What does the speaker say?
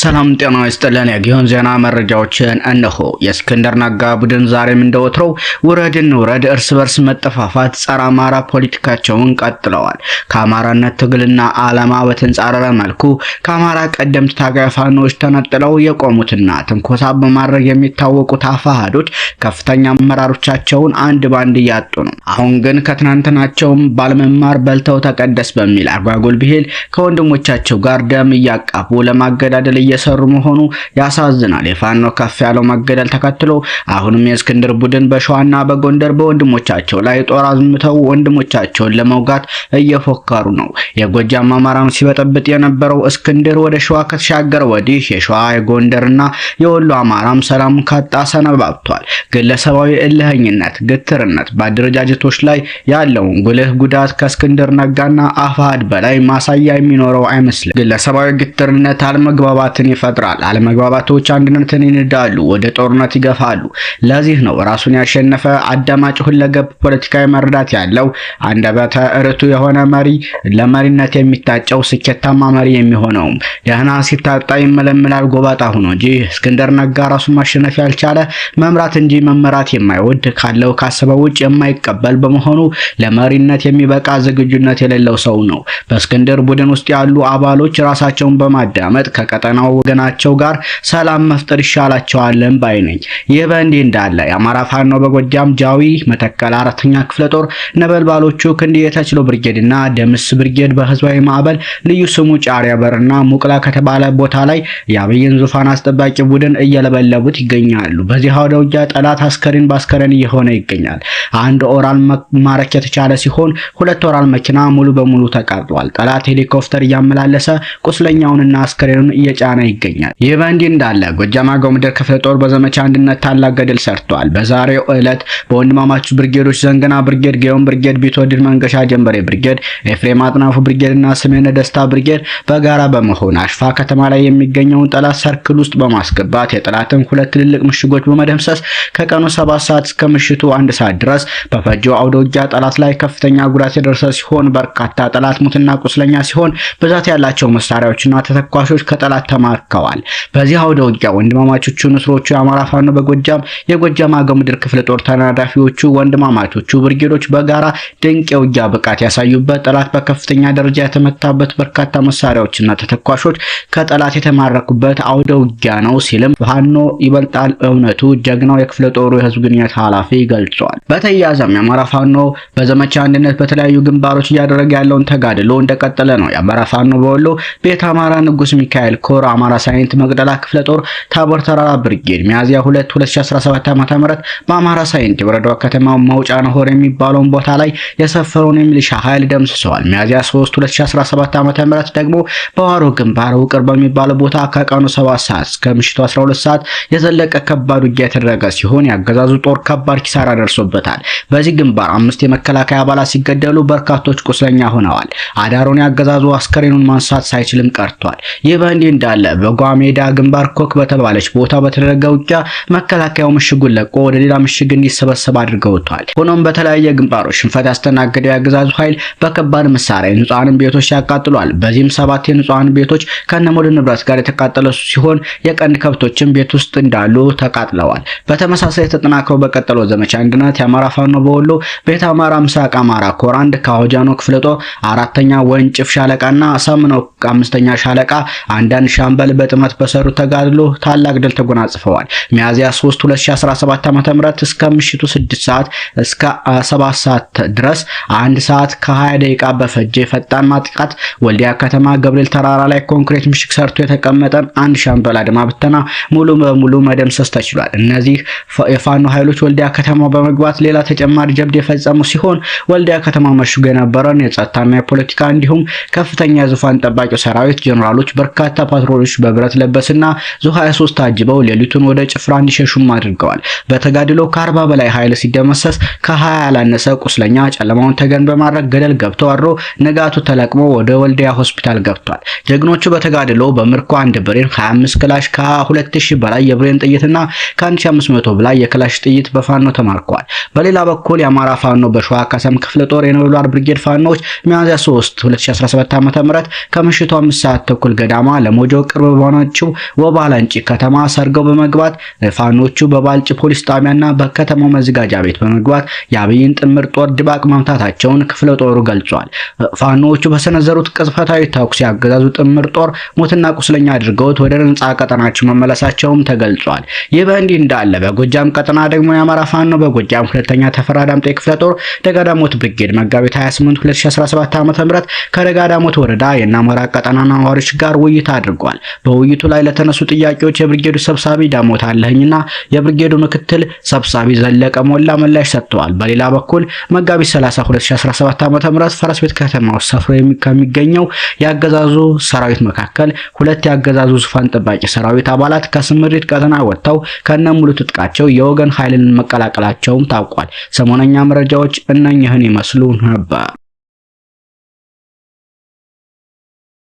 ሰላም ጤና ይስጥልን። የጊዮን ዜና መረጃዎችን እነሆ። የእስክንድር ነጋ ቡድን ዛሬም እንደወትሮው ውረድን ውረድ እርስ በርስ መጠፋፋት ጸረ አማራ ፖለቲካቸውን ቀጥለዋል። ከአማራነት ትግልና ዓላማ በተንጻረረ መልኩ ከአማራ ቀደምት ታጋይ ፋኖች ተነጥለው የቆሙትና ትንኮሳ በማድረግ የሚታወቁት አፋሃዶች ከፍተኛ አመራሮቻቸውን አንድ ባንድ እያጡ ነው። አሁን ግን ከትናንትናቸውም ባለመማር በልተው ተቀደስ በሚል አጓጉል ብሂል ከወንድሞቻቸው ጋር ደም እያቃቡ ለማገዳደል እየሰሩ መሆኑ ያሳዝናል። የፋኖ ከፍ ያለው መገደል ተከትሎ አሁንም የእስክንድር ቡድን በሸዋና በጎንደር በወንድሞቻቸው ላይ ጦር አዝምተው ወንድሞቻቸውን ለመውጋት እየፎከሩ ነው። የጎጃም አማራን ሲበጠብጥ የነበረው እስክንድር ወደ ሸዋ ከተሻገረ ወዲህ የሸዋ የጎንደርና የወሎ አማራም ሰላም ካጣ ሰነባብቷል። ግለሰባዊ እልህኝነት፣ ግትርነት በአደረጃጀቶች ላይ ያለውን ጉልህ ጉዳት ከእስክንድር ነጋና አፋሃድ በላይ ማሳያ የሚኖረው አይመስልም። ግለሰባዊ ግትርነት አለመግባባትን ይፈጥራል። አለመግባባቶች አንድነትን ይንዳሉ፣ ወደ ጦርነት ይገፋሉ። ለዚህ ነው ራሱን ያሸነፈ አዳማጭ ሁለገብ ፖለቲካዊ መረዳት ያለው አንደበተ ርቱዕ የሆነ መሪ ለመሪነት የሚታጨው ስኬታማ መሪ የሚሆነው። ደህና ሲታጣ ይመለምላል ጎባጣ ሆኖ እንጂ እስክንድር ነጋ ራሱን ማሸነፍ ያልቻለ መምራት እንጂ መመራት የማይወድ ካለው ካሰበው ውጭ የማይቀበል በመሆኑ ለመሪነት የሚበቃ ዝግጁነት የሌለው ሰው ነው። በእስክንድር ቡድን ውስጥ ያሉ አባሎች ራሳቸውን በማዳመጥ ከቀጠናው ወገናቸው ጋር ሰላም መፍጠር ይሻላቸዋልን ባይ ነኝ። ይህ በእንዲህ እንዳለ የአማራ ፋኖ በጎጃም ጃዊ መተከል 4ኛ ክፍለ ጦር ነበልባሎቹ ክንድ የተችሎ ብርጌድና ደምስ ብርጌድ በህዝባዊ ማዕበል ልዩ ስሙ ጫሪያ በርና ሙቅላ ከተባለ ቦታ ላይ የአብይን ዙፋን አስጠባቂ ቡድን እየለበለቡት ይገኛሉ። በዚህ አውደ ውጊያ ጠላት አስከሬን ባስከሬን እየሆነ ይገኛል። አንድ ኦራል ማረክ የተቻለ ሲሆን 2 ኦራል መኪና ሙሉ በሙሉ ተቃጥሏል። ጠላት ሄሊኮፕተር እያመላለሰ ቁስለኛውንና አስከሬኑን እየጫነ ይገኛል። ይህ በእንዲህ እንዳለ ጎጃም አገው ምድር ክፍለ ጦር በዘመቻ አንድነት ታላቅ ገድል ሰርቷል። በዛሬው ዕለት በወንድማማች ብርጌዶች ዘንገና ብርጌድ፣ ጌዮን ብርጌድ፣ ቢትወደድ መንገሻ ጀንበሬ ብርጌድ፣ ኤፍሬም አጥናፉ ብርጌድና ስሜነ ደስታ ብርጌድ በጋራ በመሆን አሽፋ ከተማ ላይ የሚገኘውን ጠላት ሰርክል ውስጥ በማስገባት የጠላትን 2 ትልልቅ ምሽጎች በመደምሰስ ከቀኑ 7 ሰዓት እስከ ምሽቱ 1 ሰዓት ድረስ በፈጀው አውደ ውጊያ ጠላት ላይ ከፍተኛ ጉዳት የደረሰ ሲሆን በርካታ ጠላት ሙትና ቁስለኛ ሲሆን ብዛት ያላቸው መሳሪያዎችና ተተኳሾች ከጠላት ተማርከዋል። በዚህ አውደ ውጊያ ወንድማማቾቹ ንስሮቹ የአማራ ፋኖ በጎጃም የጎጃም አገው ምድር ክፍለ ጦር ተናዳፊዎቹ ወንድማማቾቹ ብርጌዶች በጋራ ድንቅ የውጊያ ብቃት ያሳዩበት፣ ጠላት በከፍተኛ ደረጃ የተመታበት፣ በርካታ መሳሪያዎችና ተተኳሾች ከጠላት የተማረኩበት አውደ ውጊያ ነው ሲልም ፋኖ ይበልጣል እውነቱ ጀግናው የክፍለ ጦሩ የህዝብ ግንኙነት ኃላፊ ገልጿል። በተያያዘም የአማራ ፋኖ በዘመቻ አንድነት በተለያዩ ግንባሮች እያደረገ ያለውን ተጋድሎ እንደቀጠለ ነው። የአማራ ፋኖ በወሎ ቤት አማራ ንጉስ ሚካኤል ኮር አማራ ሳይንት መቅደላ ክፍለ ጦር ታቦር ተራራ ብርጌድ ሚያዝያ 2 2017 ዓ.ም በአማራ ሳይንት የወረዳው ከተማ መውጫ ነሆር የሚባለውን ቦታ ላይ የሰፈረውን የሚሊሻ ኃይል ደምስሰዋል። ሚያዝያ 3 2017 ዓ.ም ደግሞ በዋሮ ግንባር ውቅር በሚባለው ቦታ ከቀኑ 7 ሰዓት እስከ ምሽቱ 12 ሰዓት የዘለቀ ከባድ ውጊያ የተደረገ ሲሆን ያገዛዙ ጦር ከባድ ኪሳራ ደርሶበታል። በዚህ ግንባር 5 የመከላከያ አባላት ሲገደሉ በርካቶች ቁስለኛ ሆነዋል። አዳሩን ያገዛዙ አስከሬኑን ማንሳት ሳይችልም ቀርቷል። ይህ በእንዲህ እንዳለ በጓሜዳ ግንባር ኮክ በተባለች ቦታ በተደረገ ውጊያ መከላከያው ምሽጉን ለቆ ወደ ሌላ ምሽግ እንዲሰበሰብ አድርገውታል። ሆኖም በተለያየ ግንባሮች ሽንፈት ያስተናገደው ያገዛዙ ኃይል በከባድ መሳሪያ የንጹሃን ቤቶች ያቃጥሏል። በዚህም 7 የንጹሃን ቤቶች ከነሙሉ ንብረት ጋር የተቃጠሉ ሲሆን የቀንድ ከብቶችም ቤት ውስጥ እንዳሉ ተቃጥለዋል። በተመሳሳይ ተጠናክሮ በቀጠለው ዘመቻ አንድነት የአማራ ፋኖ በወሎ ቤት አማራ ምስራቅ አማራ ኮር 1 ከአውጃኖ ክፍለ ጦር 4ኛ ወንጭፍ ሻለቃና አሳምነው 5ኛ ሻለቃ አንዳንድ ሻምበል በጥመት በሰሩ ተጋድሎ ታላቅ ድል ተጎናጽፈዋል። ሚያዝያ 3 2017 ዓ.ም እስከ ምሽቱ 6 ሰዓት እስከ 7 ሰዓት ድረስ 1 ሰዓት ከ20 ደቂቃ በፈጀ ፈጣን ማጥቃት ወልዲያ ከተማ ገብርኤል ተራራ ላይ ኮንክሪት ምሽግ ሰርቶ የተቀመጠን አንድ ሻምበል አድማ ብተና ሙሉ በሙሉ መደምሰስ ተችሏል። እነዚህ የፋኖ ኃይሎች ወልዲያ ከተማ በመግባት ሌላ ተጨማሪ ጀብድ የፈጸሙ ሲሆን ወልዲያ ከተማ መሽጎ የነበረን የጸጥታና የፖለቲካ እንዲሁም ከፍተኛ የዙፋን ጠባቂ ሰራዊት ጀነራሎች በርካታ ፓትሮሎች በብረት ለበስና ዙ23 ታጅበው ሌሊቱን ወደ ጭፍራ እንዲሸሹም አድርገዋል። በተጋድሎ ከ40 በላይ ኃይል ሲደመሰስ ከ20 ያላነሰ ቁስለኛ ጨለማውን ተገን በማድረግ ገደል ገብተው አድሮ ንጋቱ ተለቅሞ ወደ ወልዲያ ሆስፒታል ገብቷል። ጀግኖቹ በተጋድሎ በምርኮ 1 ብሬን 25 ክላሽ ከ2000 በላይ የብሬን ጥይትና ከ1500 በላይ የክላሽ ጥይት በፋኖ ተማርከዋል። በሌላ በኩል የአማራ ፋኖ በሸዋ ከሰም ክፍለ ጦር የነበልባል ብርጌድ ፋኖች ሚያዝያ 3 2017 ዓ.ም ከምሽቱ 5 ሰዓት ተኩል ገዳማ ለሞጆ ቅርብ በሆነችው ወባላንጪ ከተማ ሰርገው በመግባት ፋኖቹ በባልጭ ፖሊስ ጣቢያና በከተማው መዘጋጃ ቤት በመግባት የአብይን ጥምር ጦር ድባቅ መምታታቸውን ክፍለ ጦሩ ገልጿል። ፋኖቹ በሰነዘሩት ቅጽበታዊ ተኩስ ያገዛዙ ጥምር ጦር ሞትና ቁስለኛ አድርገውት ወደ ነጻ ቀጠናቸው መመለሳቸውም ተገልጿል። ይህ በእንዲህ እንዳለ በጎጃም ቀጠና ደግሞ የአማራ ፋኖ በጎጃም ሁለተኛ ተፈራ ዳምጤ ክፍለ ጦር ደጋዳሞት ብርጌድ መጋቢት 28 2017 ዓ.ም ከደጋዳሞት ወረዳ የናሞራ ቀጠና ነዋሪዎች ጋር ውይይት አድርጓል። በውይይቱ ላይ ለተነሱ ጥያቄዎች የብርጌዱ ሰብሳቢ ዳሞት አለህኝና የብርጌዱ ምክትል ሰብሳቢ ዘለቀ ሞላ ምላሽ ሰጥተዋል። በሌላ በኩል መጋቢት 30 2017 ዓ.ም ፈረስ ቤት ከተማ ውስጥ ሰፍሮ ከሚገኘው ያገዛዙ ሰራዊት መካከል ሁለት ያገዛዙ ዙፋን ጠባቂ ሰራዊት አባላት ከስምሪት ቀጠና ወጥተው ከነሙሉ ትጥቃቸው የወገን ኃይልን መቀላቀላቸውም ታውቋል። ሰሞነኛ መረጃዎች እነኝህን ይመስሉ ነበር።